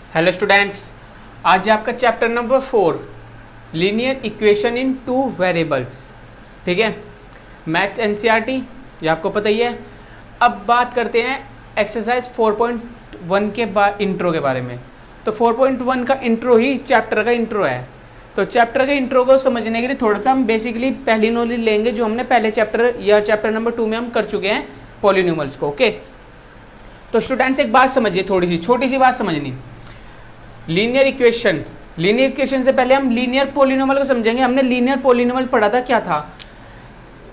Hello students, आज आपका chapter number 4 linear equation in two variables. ठीक है, मैथ्स एनसीईआरटी, ये आपको पता ही है। अब बात करते हैं एक्सरसाइज 4.1 के बाद इंट्रो के बारे में। तो 4.1 का इंट्रो ही चैप्टर का इंट्रो है। तो चैप्टर के इंट्रो को समझने के लिए थोड़ा सा हम बेसिकली पहली नॉलेज लेंगे जो हमने पहले चैप्टर या चैप्टर नंबर 2 में हम कर चुके हैं, पॉलिनॉमियल्स को। ओके, तो स्टूडेंट्स एक बात समझिए, थोड़ी सी छोटी सी बात समझनी। लीनियर इक्वेशन से पहले हम लीनियर पॉलिनॉमियल को समझेंगे। हमने लीनियर पॉलिनॉमियल पढ़ा था, क्या था?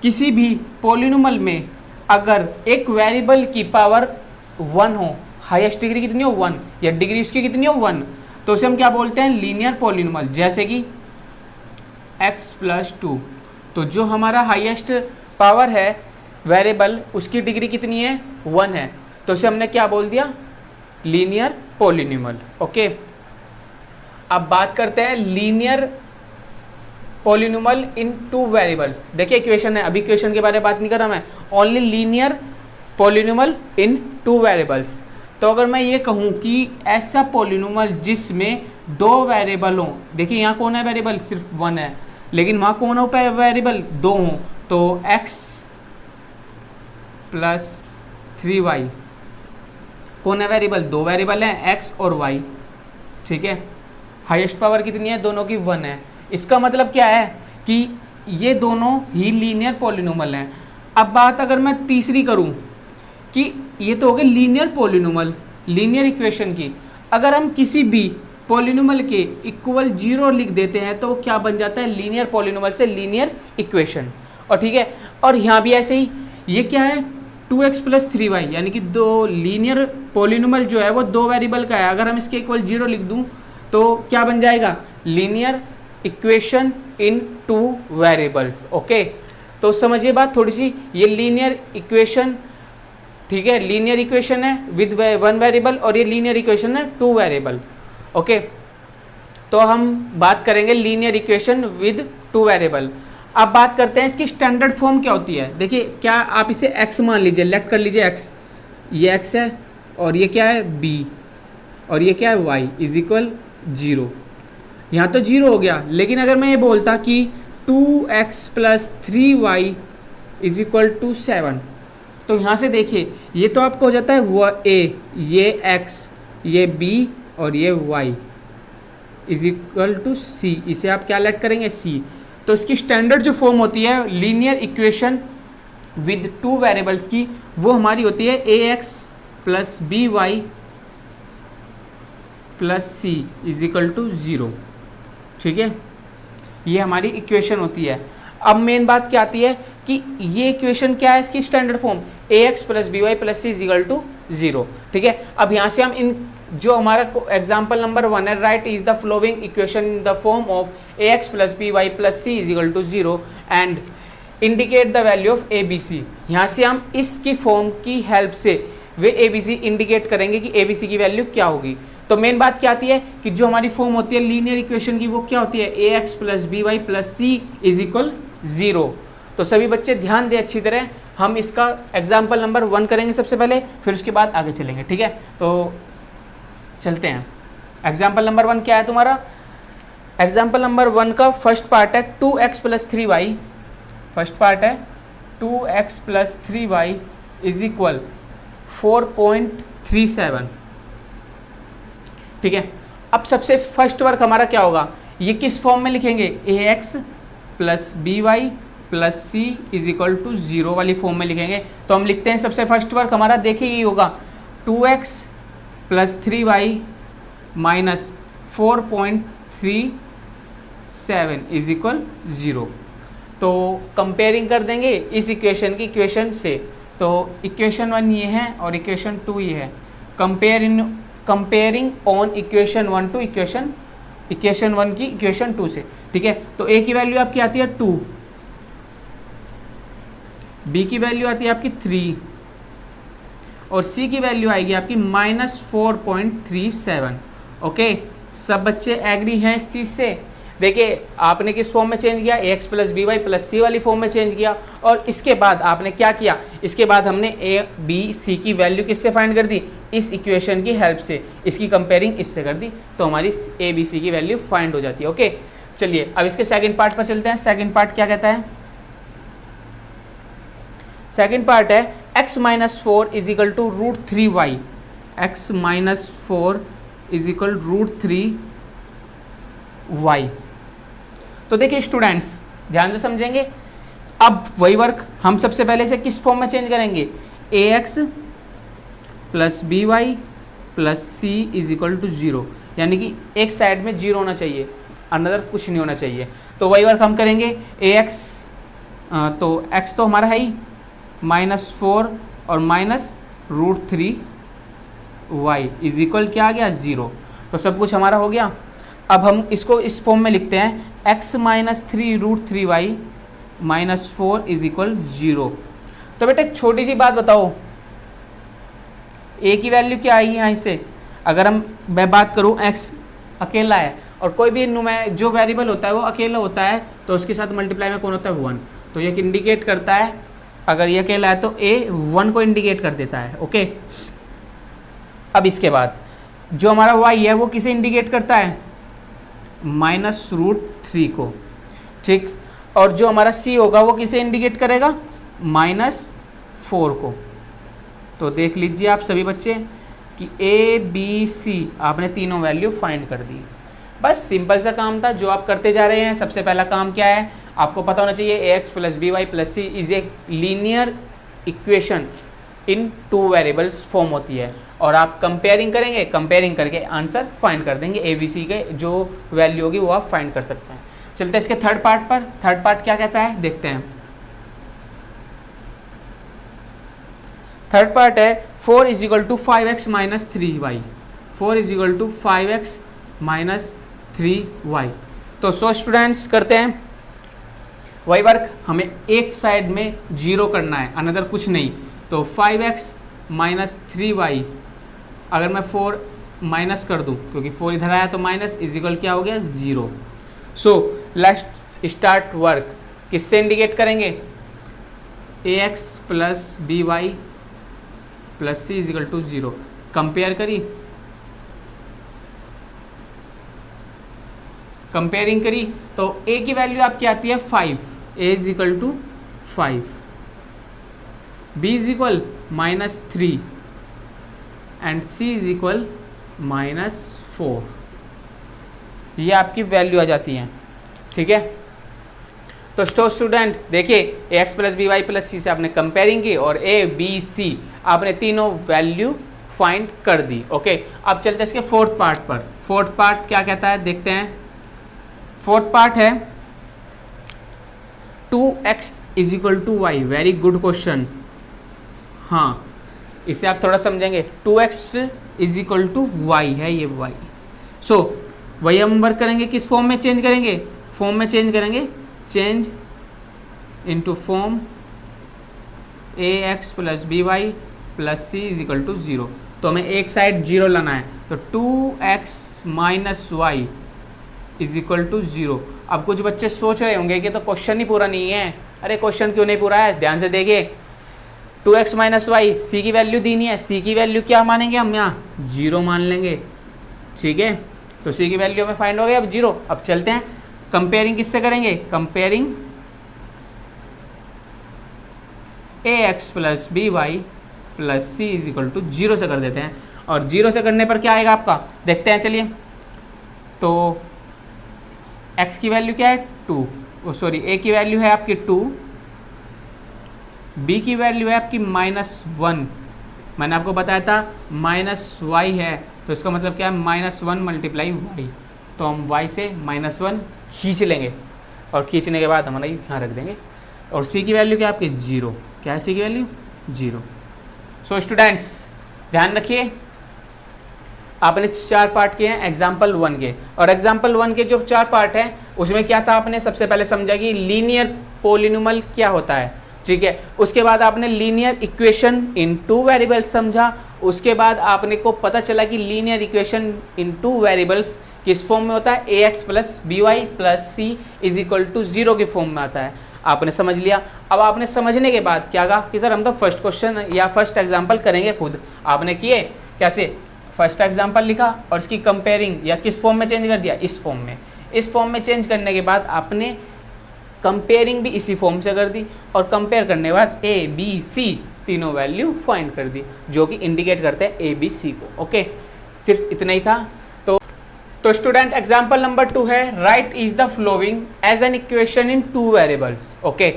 किसी भी पॉलिनॉमियल में अगर एक वेरिएबल की पावर 1 हो, हाईएस्ट डिग्री कितनी हो 1, या डिग्री उसकी कितनी हो 1, तो उसे हम क्या बोलते हैं? Linear polynomial. जैसे कि x+2, तो जो हमारा हाईएस्ट पावर है वेरिएबल, उसकी डिग्री कितनी है? 1 है, तो उसे हमने क्या बोल दिया? Linear polynomial. ओके, अब बात करते हैं लीनियर पॉलिनॉमियल इन टू वेरिएबल्स। देखिए इक्वेशन है, अभी इक्वेशन के बारे में बात नहीं कर रहा मैं, ओनली लीनियर पॉलिनॉमियल इन टू वेरिएबल्स। तो अगर मैं ये कहूँ कि ऐसा पॉलिनॉमियल जिसमें दो वेरिएबल हों, देखिए यहाँ कौन है वेरिएबल? सिर्फ 1 है, लेकिन वहाँ कौन हो वेरिएबल? 2 हों, तो x+3y कौन है वेरिएबल? 2 वेरिएबल हैं, x और y। ठीक है, हाईएस्ट पावर कितनी है? दोनों की 1 है। इसका मतलब क्या है कि ये दोनों ही लीनियर पॉलिनॉमियल हैं। अब बात अगर मैं तीसरी करूं कि ये तो हो गए लीनियर पॉलिनॉमियल, लीनियर इक्वेशन की। अगर हम किसी भी पॉलिनॉमियल के इक्वल 0 लिख देते हैं तो क्या बन जाता है? लीनियर पॉलिनॉमियल से लीनियर इक्वेशन। और ठीक है, और यहाँ भी ऐसे ही, ये क्या है? 2x+3y, यानी कि दो लीनियर पॉलिनॉमियल जो है वो दो वेरिएबल का है। अगर हम इसके इक्वल 0 लिख दूं तो क्या बन जाएगा? Linear equation in two variables. Okay, तो समझिए बात थोड़ी सी, ये लीनियर इक्वेशन, ठीक है, लीनियर इक्वेशन है विद 1 वेरिएबल, और ये लीनियर इक्वेशन है 2 वेरिएबल। ओके, तो हम बात करेंगे लीनियर इक्वेशन विद 2 वेरिएबल। अब बात करते हैं इसकी स्टैंडर्ड फॉर्म क्या होती है। देखिए, क्या आप इसे x मान लीजिए, लेट कर लीजिए x, ये x है, और ये क्या है? b, और ये क्या है? y is equal 0। यहाँ तो 0 हो गया, लेकिन अगर मैं ये बोलता कि 2x+3y इज इक्वल टू 7, तो यहाँ से देखिए ये तो आपको हो जाता है वो a, ये x, ये b, और ये y is equal to c। इसे आप क्या लेट करेंगे? c। तो इसकी स्टैंडर्ड जो फॉर्म होती है लीनियर इक्वेशन विद 2 वेरिएबल्स की, वो हमारी होती है ax+by +c is equal to 0। ठीक है, ये हमारी इक्वेशन होती है। अब मेन बात क्या आती है कि ये इक्वेशन क्या है? इसकी standard form ax+by +c is equal to 0। ठीक है, अब यहाँ से हम इन जो हमारा एग्जाम्पल नंबर 1 है, right is the following equation in the form of ax+by +c is equal to 0 and indicate the value of abc। यहाँ से हम इसकी फॉर्म की हेल्प से वे abc इंडिकेट करेंगे कि abc की वैल्यू क्या होगी। तो मेन बात क्या आती है कि जो हमारी फॉर्म होती है लीनियर इक्वेशन की, वो क्या होती है? ax+by +c is equal 0। तो सभी बच्चे ध्यान दें अच्छी तरह, हम इसका एग्जाम्पल नंबर 1 करेंगे सबसे पहले, फिर उसके बाद आगे चलेंगे। ठीक है, तो चलते हैं। एग्जाम्पल नंबर 1 क्या है तुम्हारा? एग्जाम्पल नंबर 1 का फर्स्ट पार्ट है 2x+3y। फर्स्ट पार्ट है 2x+3y इज इक्वल 4.37। ठीक है, अब सबसे फर्स्ट वर्क हमारा क्या होगा? ये किस फॉर्म में लिखेंगे? ax+by +c is equal to 0 वाली फॉर्म में लिखेंगे। तो हम लिखते हैं सबसे फर्स्ट वर्क हमारा, देखिए ये होगा 2x+3y माइनस 4.37 इज इक्वल 0। तो कंपेयरिंग कर देंगे इस इक्वेशन की इक्वेशन से। तो इक्वेशन 1 ये है और इक्वेशन 2 ये है। Comparing on equation 1 to equation 1 की इक्वेशन 2 से। ठीक है, तो a की वैल्यू आपकी आती है 2, b की वैल्यू आती है आपकी 3, और c की वैल्यू आएगी आपकी -4.37। ओके, सब बच्चे एग्री हैं इस चीज़ से? देखिए आपने किस फॉर्म में चेंज किया, ax plus B Y plus C वाली फॉर्म में चेंज किया, और इसके बाद आपने क्या किया, इसके बाद हमने ए बी सी की वैल्यू किससे फाइंड कर दी, इस इक्वेशन की हेल्प से, इसकी कंपेयरिंग इससे कर दी, तो हमारी ए बी सी की वैल्यू फाइंड हो जाती है। ओके चलिए अब इसके सेकंड पार्ट पर चलते हैं। सेकंड पार्ट क्या कहता है, सेकंड पार्ट है x minus 4 is equal to root 3 y, x minus 4 is equal root 3 y. तो देखिए स्टूडेंट्स ध्यान से समझेंगे, अब वही वर्क हम सबसे पहले से किस फॉर्म में चेंज करेंगे, ax plus B Y plus C is equal to 0, यानी कि एक साइड में 0 होना चाहिए, अनदर कुछ नहीं होना चाहिए। तो वही वर्क हम करेंगे, ax तो x तो हमारा है ही -4 और minus root 3 y is equal क्या आ गया 0, तो सब कुछ हमारा हो गया। अब हम इसको इस फॉर्म में लिखते हैं, x minus 3 root 3 y minus 4 is equal 0। तो बेटा एक छोटी सी बात बताओ, a की वैल्यू क्या आई है यहाँ से, अगर मैं बात करूँ x अकेला है और कोई भी जो वेरिएबल होता है वो अकेला होता है, तो उसके साथ मल्टीप्लाई में कौन होता है 1, तो ये इंडिकेट करता है, अगर ये अकेला है तो a 1 को इंडिकेट कर देता है। ओके अब इसके बाद जो हमारा y है वो किसे इंडिकेट करता है, माइनस रूट 3 को, ठीक, और जो हमारा c होगा वो किसे इंडिकेट करेगा, -4 को। तो देख लीजिए आप सभी बच्चे कि a b c आपने तीनों वैल्यू फाइंड कर दी। बस सिंपल सा काम था जो आप करते जा रहे हैं। सबसे पहला काम क्या है, आपको पता होना चाहिए ax plus B Y plus C is a linear equation in 2 variables form होती है, और आप कंपेयरिंग करेंगे, कंपेयरिंग करके आंसर फाइंड कर देंगे, ए बी सी के जो वैल्यू होगी वो आप फाइंड कर सकते हैं। चलते हैं इसके थर्ड पार्ट पर। थर्ड पार्ट क्या कहता है देखते हैं। थर्ड पार्ट है 4 is equal to 5x minus 3y, 4 is equal to 5x minus 3y। तो सो स्टूडेंट्स करते हैं वही वर्क, हमें एक साइड में 0 करना है, अनदर कुछ नहीं। तो 5x माइनस 3y, अगर मैं 4 माइनस कर दूं, क्योंकि 4 इधर आया तो माइनस, इज इक्वल क्या हो गया 0। सो लेट्स स्टार्ट वर्क, किससे इंडिकेट करेंगे, ax plus B Y plus C is equal to 0। Compare करी, कंपेयरिंग करी तो a की वैल्यू आपकी आती है 5, a is equal to 5, b is equal -3 and c is equal -4। ये आपकी वैल्यू आ जाती है, ठीक है। तो स्टूडेंट देखिए ax plus B Y plus C से आपने कंपेयरिंग की और a b c आपने तीनों वैल्यू फाइंड कर दी। ओके अब चलते हैं इसके फोर्थ पार्ट पर। फोर्थ पार्ट क्या कहता है देखते हैं। फोर्थ पार्ट है 2x is equal to y. Very good question, हाँ इसे आप थोड़ा समझेंगे। 2x is equal to Y है ये y। सो वही हम वर्क करेंगे, किस फॉर्म में चेंज करेंगे, फॉर्म में चेंज करेंगे, change into form ax plus B Y plus C is equal to 0। तो हमें एक साइड 0 लाना है, तो 2x minus y is equal to 0। अब कुछ बच्चे सोच रहे होंगे कि तो क्वेश्चन ही पूरा नहीं है। अरे क्वेश्चन क्यों नहीं पूरा है, ध्यान से देखिए। 2x माइनस वाई, सी की वैल्यू दी नहीं है, सी की वैल्यू क्या मानेंगे हम यहाँ 0 मान लेंगे, ठीक है। तो सी की वैल्यू हमें फाइंड हो गई अब 0। अब चलते हैं कंपेयरिंग किससे करेंगे, comparing ax plus B Y plus C is equal to 0 से कर देते हैं। और 0 से करने पर क्या आएगा आपका देखते हैं, चलिए। तो x की वैल्यू क्या है 2, सॉरी a की वैल्यू है आपकी 2, b की वैल्यू है आपकी -1। मैंने आपको बताया था -y है, तो इसका मतलब क्या है -1 मल्टीप्लाई y। तो हम y से -1 खींच लेंगे और खींचने के बाद हमारा यहाँ रख देंगे। और c की वैल्यू क्या है आपकी 0, क्या है c की वैल्यू 0। सो स्टूडेंट्स ध्यान रखिए, आपने 4 पार्ट किए हैं एग्जाम्पल 1 के, और एग्जाम्पल 1 के जो 4 पार्ट हैं उसमें क्या था, आपने सबसे पहले समझा कि लीनियर पॉलिनोमियल क्या होता है, ठीक है। उसके बाद आपने लीनियर इक्वेशन इन 2 वेरिएबल्स समझा, उसके बाद आपने को पता चला कि linear equation in two variables किस फॉर्म में होता है, A X plus B Y plus C is equal to 0 के फॉर्म में आता है। आपने समझ लिया। अब आपने समझने के बाद क्या कहा कि सर हम तो फर्स्ट क्वेश्चन या फर्स्ट एग्जाम्पल करेंगे खुद। आपने किए कैसे, फर्स्ट एग्जाम्पल लिखा और इसकी कंपेयरिंग या किस फॉर्म में चेंज कर दिया, इस फॉर्म में। इस फॉर्म में चेंज करने के बाद आपने कंपेयरिंग भी इसी फॉर्म से कर दी और कंपेयर करने के बाद ए बी सी तीनों वैल्यू फाइंड कर दी जो कि इंडिकेट करते हैं ए बी सी को। ओके, सिर्फ इतना ही था। तो स्टूडेंट एग्जाम्पल नंबर 2 है, right is the following as an equation in 2 variables. Okay,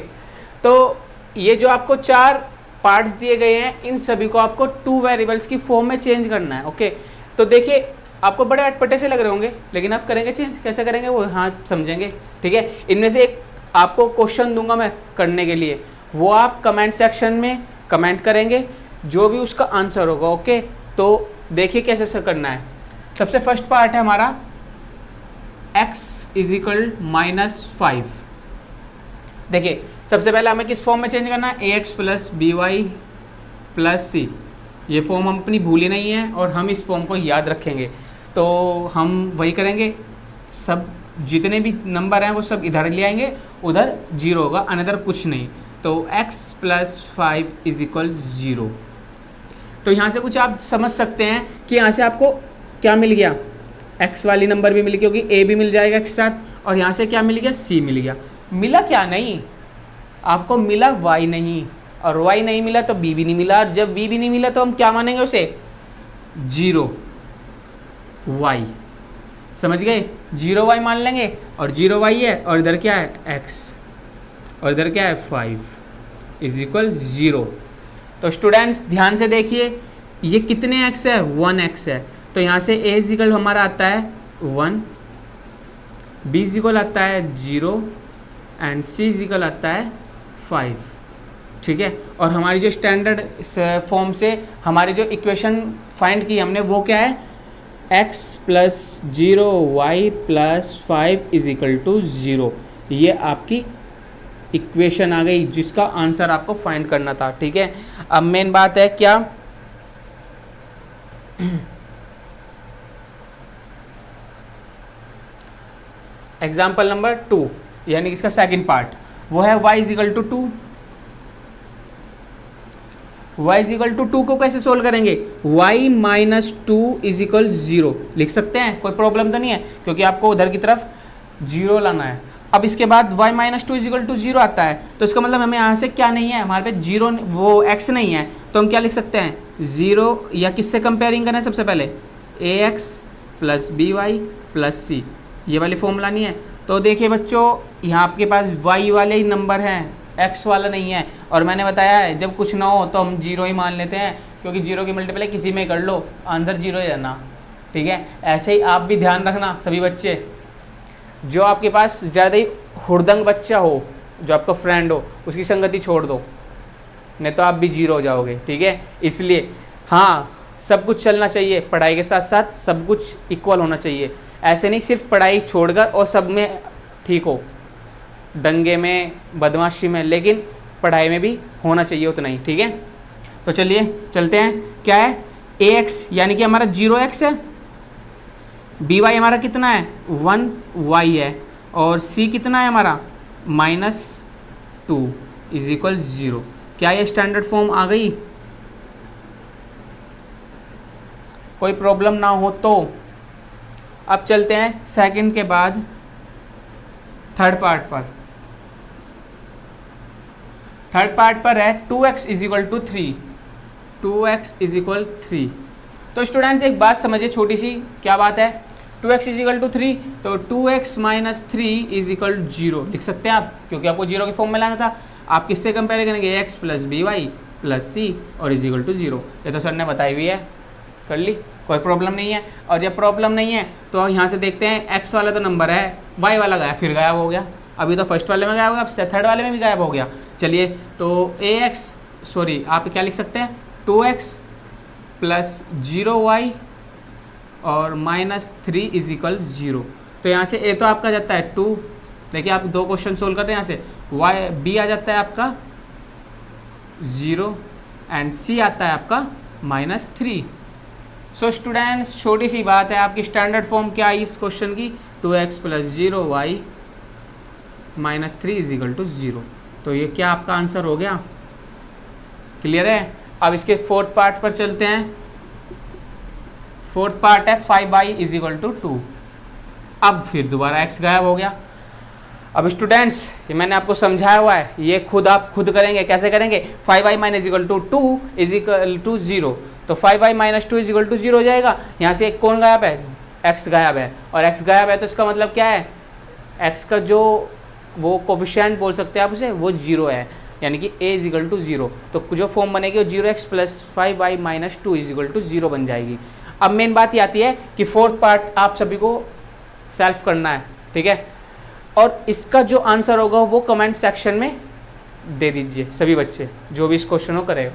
तो ये जो आपको 4 पार्ट्स दिए गए हैं इन सभी को आपको 2 वेरिएबल्स की फॉर्म में चेंज करना है। ओके, तो देखिए आपको बड़े अटपटे से लग रहे होंगे, लेकिन आप करेंगे चेंज, कैसे करेंगे वो हाँ समझेंगे। ठीक है, इनमें से एक आपको क्वेश्चन दूंगा मैं करने के लिए, वो आप कमेंट सेक्शन में कमेंट करेंगे, जो भी उसका आंसर होगा। ओके, तो देखिए कैसे करना है। सबसे फर्स्ट पार्ट है हमारा x इज इक्वल -5। देखिए सबसे पहले हमें किस फॉर्म में चेंज करना है, A X plus B Y plus C. ये फॉर्म हम अपनी भूली नहीं है और हम इस फॉर्म को याद रखेंगे। तो हम वही करेंगे, सब जितने भी नंबर हैं वो सब इधर ले आएंगे, उधर 0 होगा, अनदर कुछ नहीं। तो x प्लस 5 इज इक्वल 0। तो यहाँ से कुछ आप समझ सकते हैं कि यहाँ से आपको क्या मिल गया, x वाली नंबर भी मिल गई, क्योंकि a भी मिल जाएगा x साथ, और यहाँ से क्या मिल गया, c मिल गया। मिला क्या नहीं, आपको मिला y नहीं, और y नहीं मिला तो b भी नहीं मिला, और जब b भी नहीं मिला तो हम क्या मानेंगे उसे, 0 y। समझ गए, 0 y मान लेंगे, और 0 y है, और इधर क्या है x, और इधर क्या है 5 इज इक्वल 0। तो स्टूडेंट्स ध्यान से देखिए, ये कितने x है, 1x है। तो यहाँ से a इक्वल हमारा आता है 1, b इक्वल आता है 0 एंड c इक्वल आता है 5। ठीक है, और हमारी जो स्टैंडर्ड फॉर्म से हमारी जो इक्वेशन फाइंड की हमने वो क्या है, x plus 0 y plus 5 is equal to 0। ये आपकी इक्वेशन आ गई जिसका आंसर आपको फाइंड करना था। ठीक है, अब मेन बात है क्या, एग्जाम्पल नंबर 2 यानी इसका सेकंड पार्ट, वो है y is equal to 2। y is equal to 2 को कैसे सोल्व करेंगे, y माइनस 2 इज इक्वल 0 लिख सकते हैं, कोई प्रॉब्लम तो नहीं है, क्योंकि आपको उधर की तरफ 0 लाना है। अब इसके बाद y minus 2 is equal to 0 आता है, तो इसका मतलब हमें यहाँ से क्या नहीं है, हमारे पे 0 वो x नहीं है, तो हम क्या लिख सकते हैं, 0, या किससे कंपेयरिंग करें, सबसे पहले ax plus B Y plus C, ये वाली फॉर्मूला नहीं है। तो देखिए बच्चों, यहाँ आपके पास y वाले ही नंबर हैं, x वाला नहीं है, और मैंने बताया है जब कुछ ना हो तो हम 0 ही मान लेते हैं, क्योंकि 0 की मल्टीप्लाई किसी में कर लो, आंसर 0 ही रहना। ठीक है, ऐसे ही आप भी ध्यान रखना सभी बच्चे, जो आपके पास ज़्यादा ही हुड़दंग बच्चा हो, जो आपका फ्रेंड हो, उसकी संगति छोड़ दो, नहीं तो आप भी 0 हो जाओगे। ठीक है, इसलिए हाँ सब कुछ चलना चाहिए, पढ़ाई के साथ साथ सब कुछ इक्वल होना चाहिए। ऐसे नहीं सिर्फ पढ़ाई छोड़कर और सब में ठीक हो, दंगे में बदमाशी में, लेकिन पढ़ाई में भी होना चाहिए उतना ही। ठीक है, तो चलिए चलते हैं, क्या है ax यानी कि हमारा 0x है, by हमारा कितना है 1y है, और c कितना है हमारा -2 इज इक्वल 0। क्या ये स्टैंडर्ड फॉर्म आ गई, कोई प्रॉब्लम ना हो तो। अब चलते हैं सेकंड के बाद थर्ड पार्ट पर। थर्ड पार्ट पर है 2x is equal to 3, 2x is equal 3। तो स्टूडेंट्स एक बात समझिए छोटी सी, क्या बात है, 2x इज इक्वल टू 3, तो 2x माइनस 3 इज इक्वल 0 लिख सकते हैं आप, क्योंकि आपको 0 की फॉर्म में लाना था। आप किससे कंपेयर करेंगे, x plus B Y plus C और इज इक्वल टू 0। ये तो सर ने बताई हुई है, कर ली, कोई प्रॉब्लम नहीं है। और जब प्रॉब्लम नहीं है तो यहाँ से देखते हैं, x वाला तो नंबर है, y वाला गया फिर गायब हो गया, अभी तो फर्स्ट वाले में गायब हो गया, अब थर्ड वाले में भी गायब हो गया। चलिए तो आप क्या लिख सकते हैं, 2x प्लस 0y और -3 इज इक्वल 0। तो यहाँ से a तो आपका जाता है 2, देखिए आप 2 क्वेश्चन सोल्व कर रहे हैं, यहाँ से b आ जाता है आपका 0 एंड c आता है आपका -3। सो स्टूडेंट्स छोटी सी बात है, आपकी स्टैंडर्ड फॉर्म क्या आई इस क्वेश्चन की, 2x + 0y -3 = 0। तो ये क्या आपका आंसर हो गया, क्लियर है। अब इसके फोर्थ पार्ट पर चलते हैं। फोर्थ पार्ट है 5y = 2। अब फिर दोबारा x गायब हो गया। अब स्टूडेंट्स ये मैंने आपको समझाया हुआ है, ये खुद आप खुद करेंगे। कैसे करेंगे, 5y - 2 = 0, तो 5y - 2 = 0 हो जाएगा। यहाँ से एक कौन गायब है, x गायब है, और x गायब है तो इसका मतलब क्या है, x का जो वो कोफिशिएंट बोल सकते हैं आप उसे, वो 0 है, यानी कि a = 0। तो जो फॉर्म बनेगी वो 0x + 5y - 2 = 0 बन जाएगी। अब मेन बात ये आती है कि फोर्थ पार्ट आप सभी को सेल्फ करना है, ठीक है। और इसका जो आंसर होगा वो कमेंट सेक्शन में दे दीजिए, सभी बच्चे जो भी इस क्वेश्चन को करेगा।